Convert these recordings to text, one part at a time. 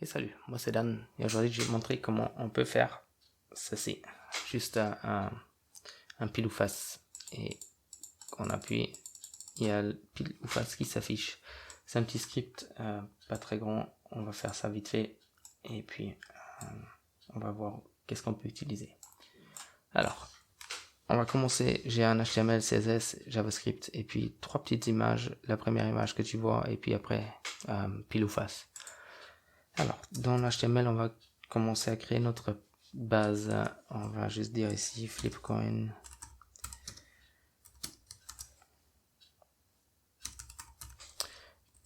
Et salut, moi c'est Dan et aujourd'hui je vais te montrer comment on peut faire ceci. Juste un pile ou face et on appuie, il y a le pile ou face qui s'affiche. C'est un petit script pas très grand, on va faire ça vite fait et puis on va voir qu'est-ce qu'on peut utiliser. Alors, on va commencer, j'ai un HTML, CSS, JavaScript et puis 3 petites images. La première image que tu vois et puis après pile ou face. Alors, dans l'HTML, on va commencer à créer notre base. On va juste dire ici Flipcoin.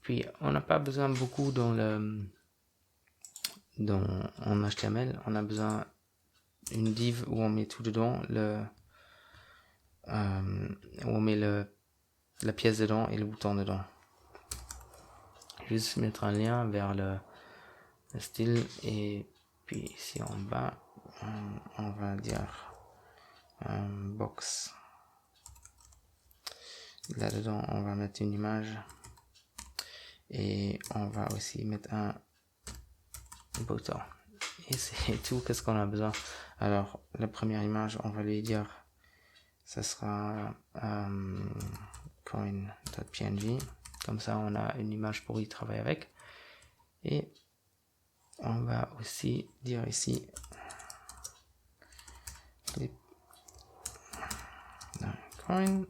Puis, on n'a pas besoin beaucoup en HTML. On a besoin d'une div où on met tout dedans, où on met la pièce dedans et le bouton dedans. Juste mettre un lien vers le style et puis ici en bas, on va dire box. Là-dedans, on va mettre une image et on va aussi mettre un bouton. Et c'est tout qu'est-ce qu'on a besoin. Alors, la première image, on va lui dire, ça sera coin.png. Comme ça, on a une image pour y travailler avec. Et on va aussi dire ici, coin.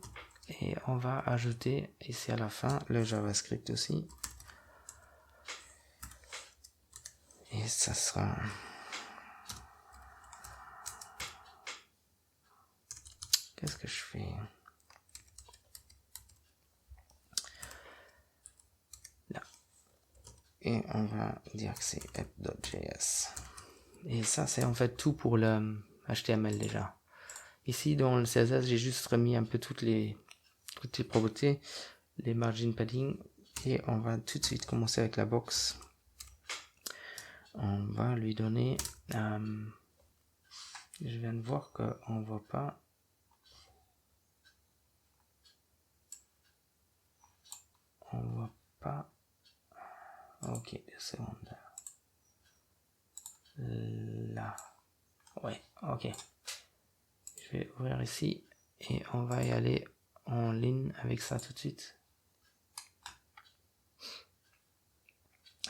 Et on va ajouter ici à la fin le JavaScript aussi. Et ça sera... Qu'est-ce que je fais? Là. Et on va dire que c'est app.js. Et ça, c'est en fait tout pour le HTML déjà. Ici, dans le CSS, j'ai juste remis un peu toutes les propriétés, les margin padding. Et on va tout de suite commencer avec la box. On va lui donner... je viens de voir qu'on ne voit pas... On voit pas... Ok, 2 secondes. Là. Ouais, ok. Je vais ouvrir ici et on va y aller en ligne avec ça tout de suite.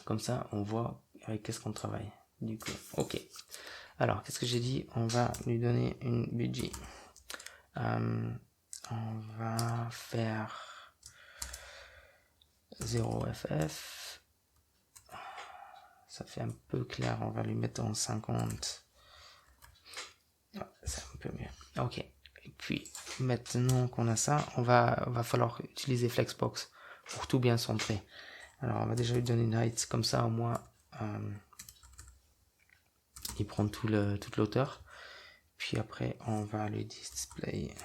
Comme ça, on voit avec qu'est-ce qu'on travaille. Du coup, ok. Alors, qu'est-ce que j'ai dit? On va lui donner une budget. On va faire 0ff. Ça fait un peu clair. On va lui mettre en 50. C'est un peu mieux. Ok. Et puis, maintenant qu'on a ça, va falloir utiliser Flexbox pour tout bien centrer. Alors, on va déjà lui donner une height, comme ça, au moins, il prend toute l'auteur. Puis après, on va lui display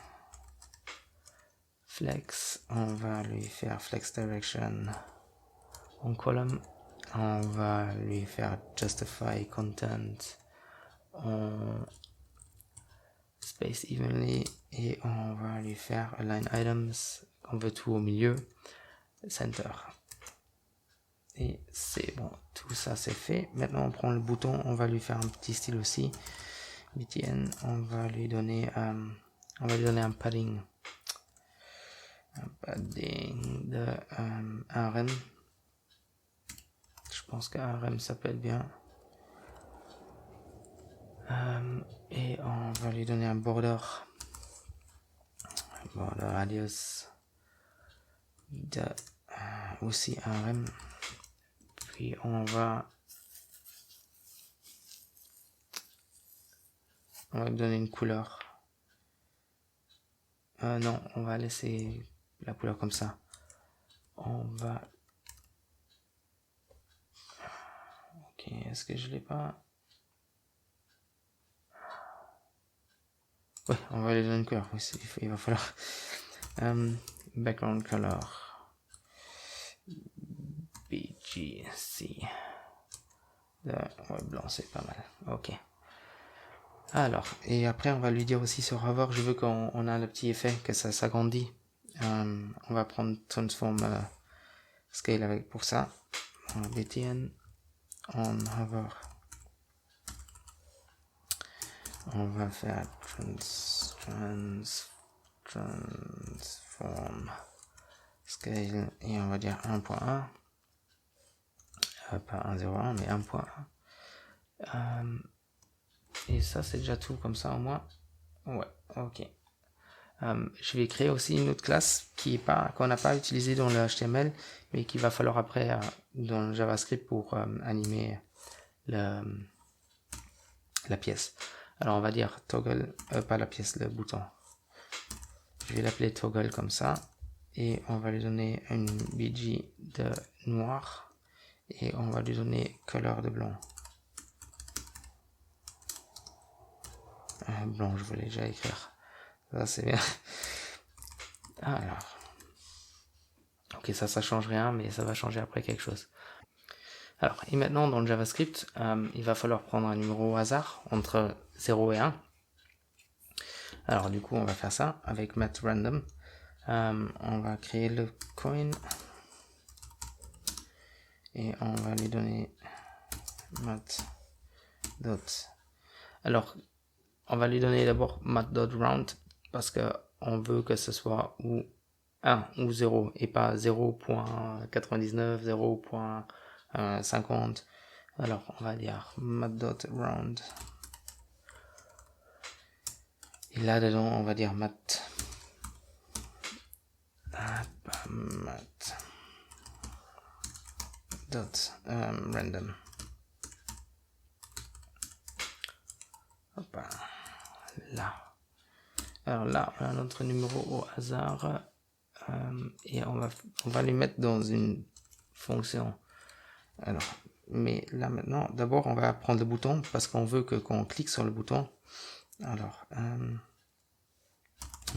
flex. On va lui faire flex direction en column. On va lui faire justify content en space evenly. Et on va lui faire align items. On veut tout au milieu. Center. Et c'est bon, tout ça c'est fait. Maintenant on prend le bouton, on va lui faire un petit style aussi. btn, on va lui donner un padding. Un padding de rem. Je pense qu'un rem s'appelle bien. Et on va lui donner un border. Border radius de aussi un rem. Puis on va lui donner une couleur. Non, on va laisser la couleur comme ça. On va... Ok, est-ce que je l'ai pas? Ouais, on va lui donner une couleur. Oui, il va falloir... background color. BGC. Ouais, blanc, c'est pas mal. Ok. Alors, et après, on va lui dire aussi sur hover, je veux qu'on a le petit effet, que ça s'agrandit. On va prendre transform scale avec pour ça. btn. on hover. On va faire transform scale et on va dire 1.1. Pas 1.01 mais 1.1. Et ça c'est déjà tout comme ça au moins. Ouais, ok. Je vais créer aussi une autre classe qu'on n'a pas utilisée dans le HTML, mais qu'il va falloir après dans le JavaScript pour animer la pièce. Alors on va dire toggle, pas la pièce, le bouton. Je vais l'appeler toggle comme ça, et on va lui donner une bg de noir, et on va lui donner color de blanc. Blanc, je voulais déjà écrire. Ça c'est bien. Alors. Ok, ça change rien, mais ça va changer après quelque chose. Alors, et maintenant dans le JavaScript, il va falloir prendre un numéro au hasard entre 0 et 1. Alors du coup, on va faire ça avec mathRandom. On va créer le coin et on va lui donner math. Alors, on va lui donner d'abord math.round parce que on veut que ce soit ou 1 ou 0 et pas 0.99, 0.50. Alors on va dire math.round. Et là dedans on va dire math. Random. Hop là. Alors là on a notre numéro au hasard. Et on va les mettre dans une fonction. Alors, mais là maintenant, d'abord on va prendre le bouton parce qu'on veut que quand on clique sur le bouton, alors on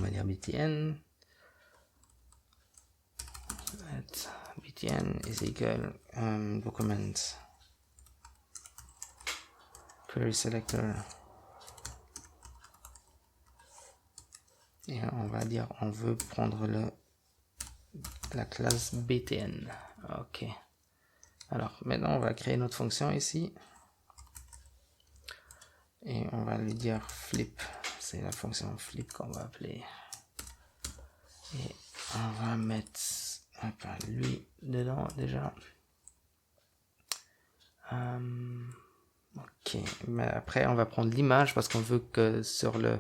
va dire btn is equal document query selector et on va dire on veut prendre la classe btn. Ok. Alors maintenant on va créer notre fonction ici et on va lui dire flip. C'est la fonction flip qu'on va appeler. Et on va mettre lui dedans déjà. Ok, mais après on va prendre l'image parce qu'on veut que sur le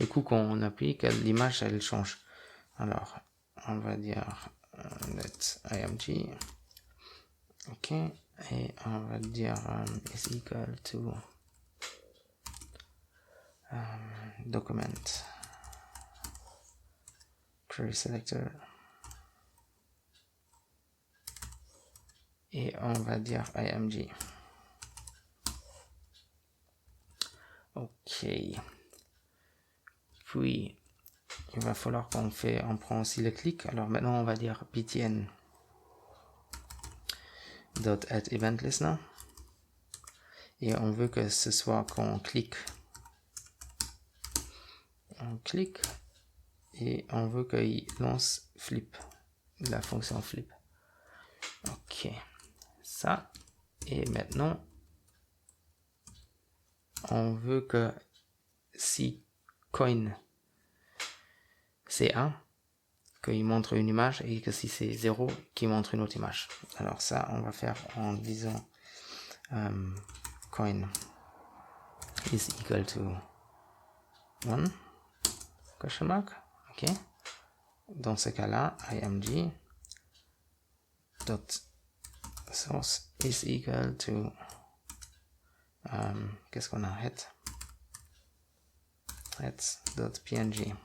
coup qu'on appuie que l'image elle change. Alors on va dire let img. Ok, et on va dire is equal to document query selector et on va dire img. Ok, puis il va falloir qu'on prend aussi le clic. Alors maintenant on va dire btn .add event listener et on veut que ce soit quand on clique et on veut qu'il lance flip, la fonction flip. Ok, ça, et maintenant on veut que si coin c'est 1 qu'il montre une image et que si c'est 0 qu'il montre une autre image. Alors ça on va faire en disant coin is equal to 1 question mark. Ok, dans ce cas là img dot source is equal to qu'est-ce qu'on a, heads.png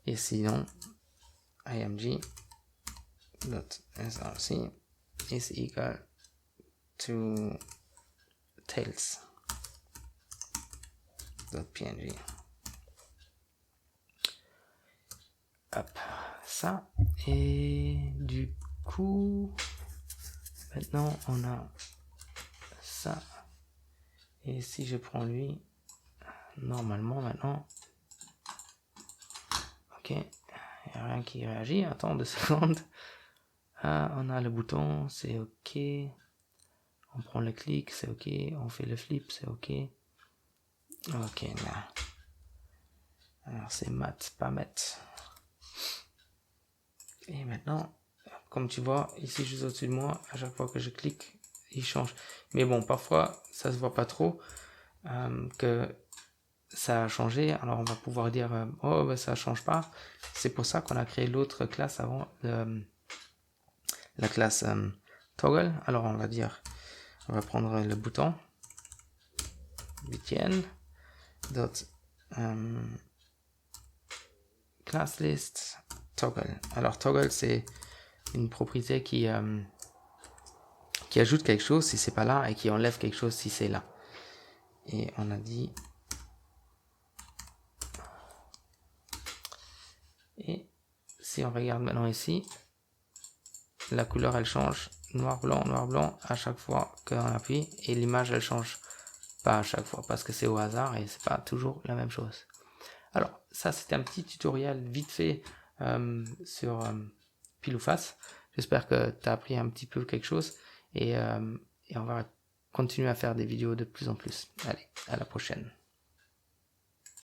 et sinon img dot src is equal to tails.png. Hop, ça, et du coup maintenant on a ça, et si je prends lui, normalement maintenant, ok, il n'y a rien qui réagit. Attends 2 secondes. Ah, on a le bouton, c'est ok. On prend le clic, c'est ok. On fait le flip, c'est ok. Ok, là. Alors c'est mat, pas mat. Et maintenant, comme tu vois, ici juste au-dessus de moi, à chaque fois que je clique, il change. Mais bon, parfois, ça se voit pas trop que ça a changé. Alors on va pouvoir dire, oh, ben, ça change pas. C'est pour ça qu'on a créé l'autre classe avant, la classe toggle. Alors on va dire, on va prendre le bouton btn dot class list toggle. Alors toggle c'est une propriété qui ajoute quelque chose si c'est pas là et qui enlève quelque chose si c'est là. Et on a dit, et si on regarde maintenant ici, la couleur elle change noir blanc à chaque fois qu'on appuie, et l'image elle change pas à chaque fois parce que c'est au hasard et c'est pas toujours la même chose. Alors ça c'était un petit tutoriel vite fait sur pile ou face. J'espère que tu as appris un petit peu quelque chose et on va continuer à faire des vidéos de plus en plus. Allez, à la prochaine.